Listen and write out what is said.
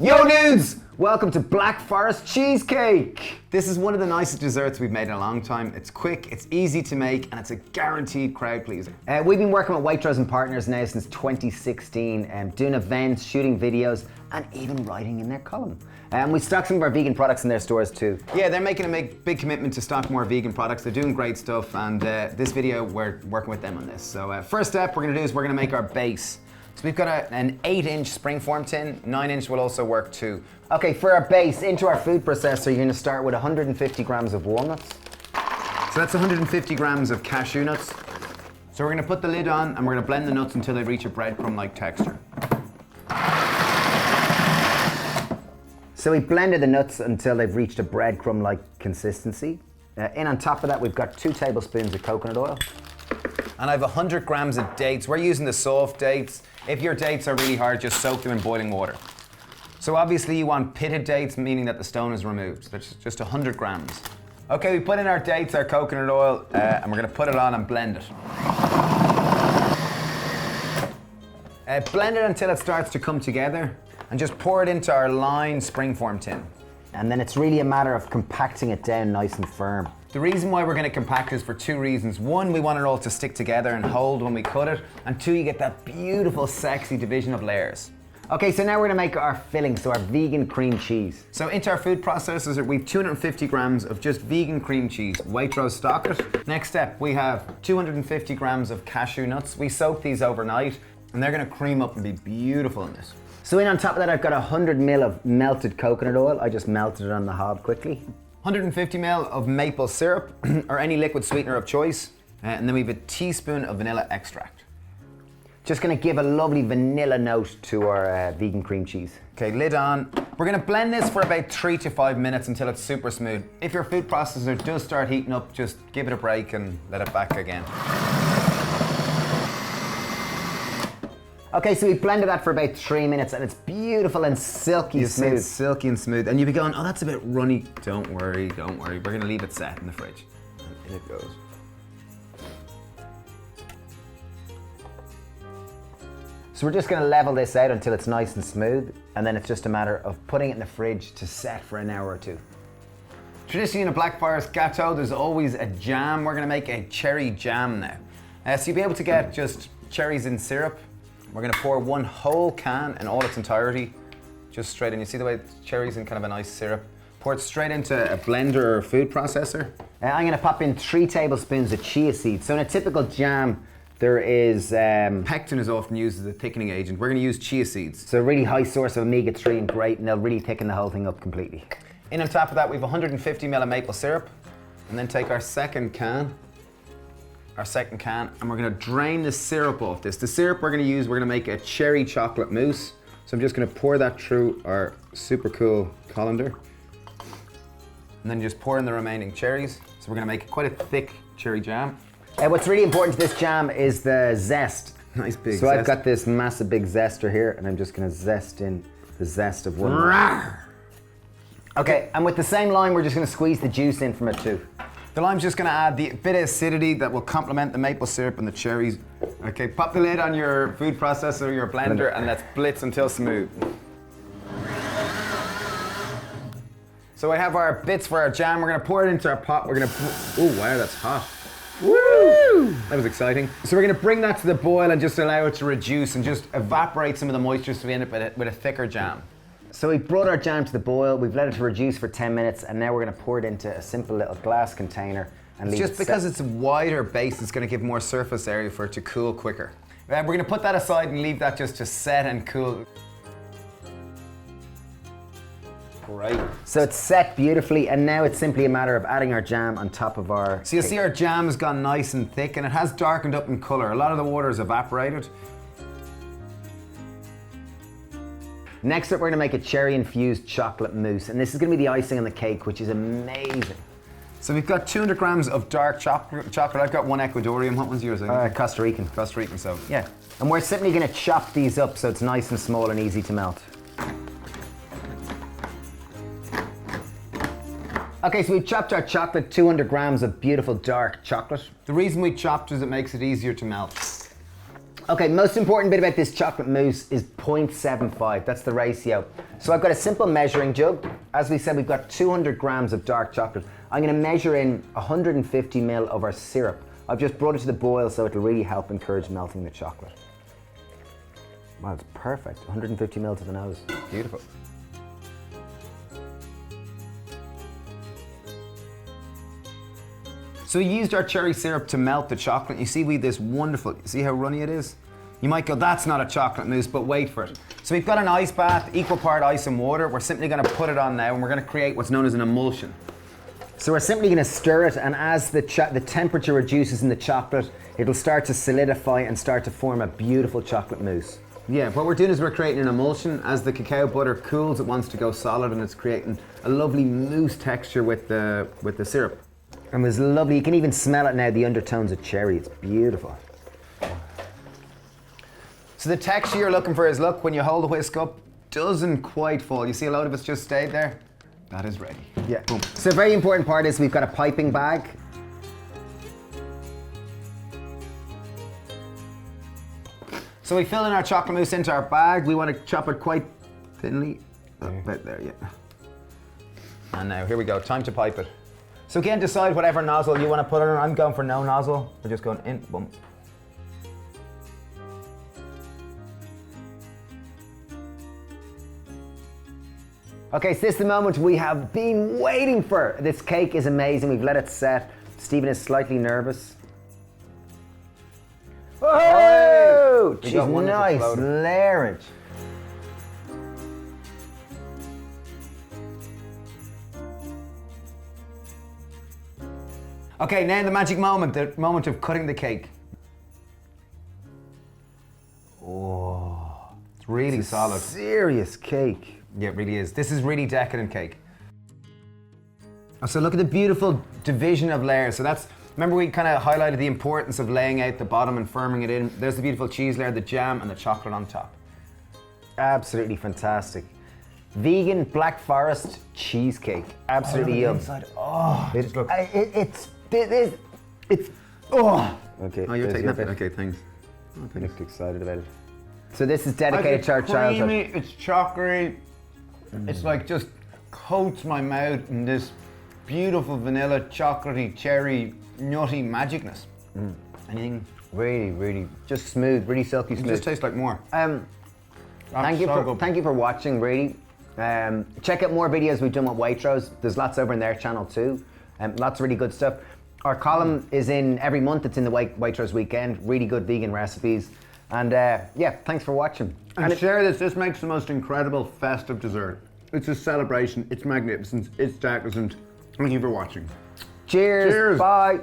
Yo dudes! Welcome to Black Forest Cheesecake! This is one of the nicest desserts we've made in a long time. It's quick, it's easy to make, and it's a guaranteed crowd pleaser. We've been working with Waitrose and partners now since 2016, doing events, shooting videos, and even writing in their column. We stock some of our vegan products in their stores too. Yeah, they're making a big commitment to stock more vegan products. They're doing great stuff, and this video, we're working with them on this. So first step we're gonna do is we're gonna make our base. So we've got an 8-inch springform tin, 9-inch will also work too. Okay, for our base, into our food processor, you're gonna start with 150 grams of walnuts. So that's 150 grams of cashew nuts. So we're gonna put the lid on and we're gonna blend the nuts until they reach a breadcrumb-like texture. So we blended the nuts until they've reached a breadcrumb-like consistency. In on top of that, we've got 2 tablespoons of coconut oil. And I have 100 grams of dates. We're using the soft dates. If your dates are really hard, just soak them in boiling water. So obviously you want pitted dates, meaning that the stone is removed. That's just 100 grams. Okay, we put in our dates, our coconut oil, and we're gonna put it on and blend it. Blend it until it starts to come together, and just pour it into our lined springform tin. And then it's really a matter of compacting it down nice and firm. The reason why we're gonna compact is for 2 reasons. 1, we want it all to stick together and hold when we cut it. And 2, you get that beautiful, sexy division of layers. Okay, so now we're gonna make our filling, so our vegan cream cheese. So into our food processors, we have 250 grams of just vegan cream cheese. Waitrose stock it. Next step, we have 250 grams of cashew nuts. We soak these overnight, and they're gonna cream up and be beautiful in this. So in on top of that, I've got 100 ml of melted coconut oil. I just melted it on the hob quickly. 150 ml of maple syrup, or any liquid sweetener of choice. And then we have a teaspoon of vanilla extract. Just gonna give a lovely vanilla note to our vegan cream cheese. Okay, lid on. We're gonna blend this for about 3 to 5 minutes until it's super smooth. If your food processor does start heating up, just give it a break and let it back again. Okay, so we blended that for about 3 minutes and it's beautiful and silky smooth. It's silky and smooth. And you'll be going, oh, that's a bit runny. Don't worry, don't worry. We're gonna leave it set in the fridge. And in it goes. So we're just gonna level this out until it's nice and smooth, and then it's just a matter of putting it in the fridge to set for an hour or 2. Traditionally in a Black Forest gâteau, there's always a jam. We're gonna make a cherry jam now. So you'll be able to get just cherries in syrup. We're gonna pour 1 whole can in all its entirety, just straight in. You see the way cherries in kind of a nice syrup? Pour it straight into a blender or food processor. I'm gonna pop in 3 tablespoons of chia seeds. So in a typical jam, there is, pectin is often used as a thickening agent. We're gonna use chia seeds. So a really high source of omega-3 and great, and they'll really thicken the whole thing up completely. In on top of that, we have 150 ml of maple syrup, and then take our second can, and we're gonna drain the syrup off this. The syrup we're gonna make a cherry chocolate mousse. So I'm just gonna pour that through our super cool colander. And then just pour in the remaining cherries. So we're gonna make quite a thick cherry jam. What's really important to this jam is the zest. Nice big zest. So I've got this massive big zester here, and I'm just gonna zest in the zest of 1. Okay, and with the same lime, we're just gonna squeeze the juice in from it too. The lime's just gonna add the bit of acidity that will complement the maple syrup and the cherries. Okay, pop the lid on your food processor, your blender, and let's blitz until smooth. So I have our bits for our jam. We're gonna pour it into our pot. We're gonna, oh wow, that's hot. Woo! That was exciting. So we're gonna bring that to the boil and just allow it to reduce and just evaporate some of the moisture so we end up with a thicker jam. So we brought our jam to the boil, we've let it reduce for 10 minutes, and now we're gonna pour it into a simple little glass container and leave it set. Just because it's a wider base, it's gonna give more surface area for it to cool quicker. We're gonna put that aside and leave that just to set and cool. Great. So it's set beautifully, and now it's simply a matter of adding our jam on top of our So you'll see our jam has gone nice and thick, and it has darkened up in color. A lot of the water is evaporated. Next up, we're gonna make a cherry-infused chocolate mousse, and this is gonna be the icing on the cake, which is amazing. So we've got 200 grams of dark chocolate. I've got 1 Ecuadorian. What one's yours? Costa Rican. Costa Rican, so yeah. And we're simply gonna chop these up so it's nice and small and easy to melt. Okay, so we've chopped our chocolate, 200 grams of beautiful dark chocolate. The reason we chopped is it makes it easier to melt. Okay, most important bit about this chocolate mousse is 0.75. That's the ratio. So I've got a simple measuring jug. As we said, we've got 200 grams of dark chocolate. I'm going to measure in 150 ml of our syrup. I've just brought it to the boil so it'll really help encourage melting the chocolate. Wow, it's perfect. 150 ml to the nose. Beautiful. So we used our cherry syrup to melt the chocolate. You see we this wonderful, see how runny it is? You might go, that's not a chocolate mousse, but wait for it. So we've got an ice bath, equal part ice and water. We're simply gonna put it on now and we're gonna create what's known as an emulsion. So we're simply going to stir it, and as the temperature reduces in the chocolate, it'll start to solidify and start to form a beautiful chocolate mousse. Yeah, what we're doing is we're creating an emulsion. As the cacao butter cools, it wants to go solid and it's creating a lovely mousse texture with the syrup. And it's lovely, you can even smell it now, the undertones of cherry, it's beautiful. So the texture you're looking for is, look, when you hold the whisk up, doesn't quite fall. You see a load of it's just stayed there? That is ready. Yeah. Boom. So a very important part is we've got a piping bag. So we fill in our chocolate mousse into our bag. We want to chop it quite thinly. About there, yeah. And now, here we go, time to pipe it. So again, decide whatever nozzle you want to put it on. I'm going for no nozzle. We're just going in, boom. Okay, so this is the moment we have been waiting for. This cake is amazing. We've let it set. Stephen is slightly nervous. Oh, We got one nice that's exploded. layerage. Okay, now the magic moment, the moment of cutting the cake. Oh, it's really solid. Serious cake. Yeah, it really is. This is really decadent cake. So look at the beautiful division of layers. So that's, remember we kind of highlighted the importance of laying out the bottom and firming it in. There's the beautiful cheese layer, the jam, and the chocolate on top. Absolutely fantastic. Vegan Black Forest cheesecake. Absolutely yum. Inside. Oh, It's oh. Okay. Oh, you're there's taking your that bit? bit. Okay, thanks. Oh, I thanks. look excited about it. So this is dedicated to our childhood. It's chocolatey. It's like just coats my mouth in this beautiful vanilla, chocolatey, cherry, nutty magicness. Anything? Really, really, just smooth, really silky It smooth. just tastes like more. Thank you for watching, really. Check out more videos we've done with Waitrose. There's lots over in their channel too. Lots of really good stuff. Our column is in every month. It's in the Waitrose weekend. Really good vegan recipes. And yeah, thanks for watching. And share this. This makes the most incredible festive dessert. It's a celebration. It's magnificent. It's decadent. Thank you for watching. Cheers. Cheers. Bye.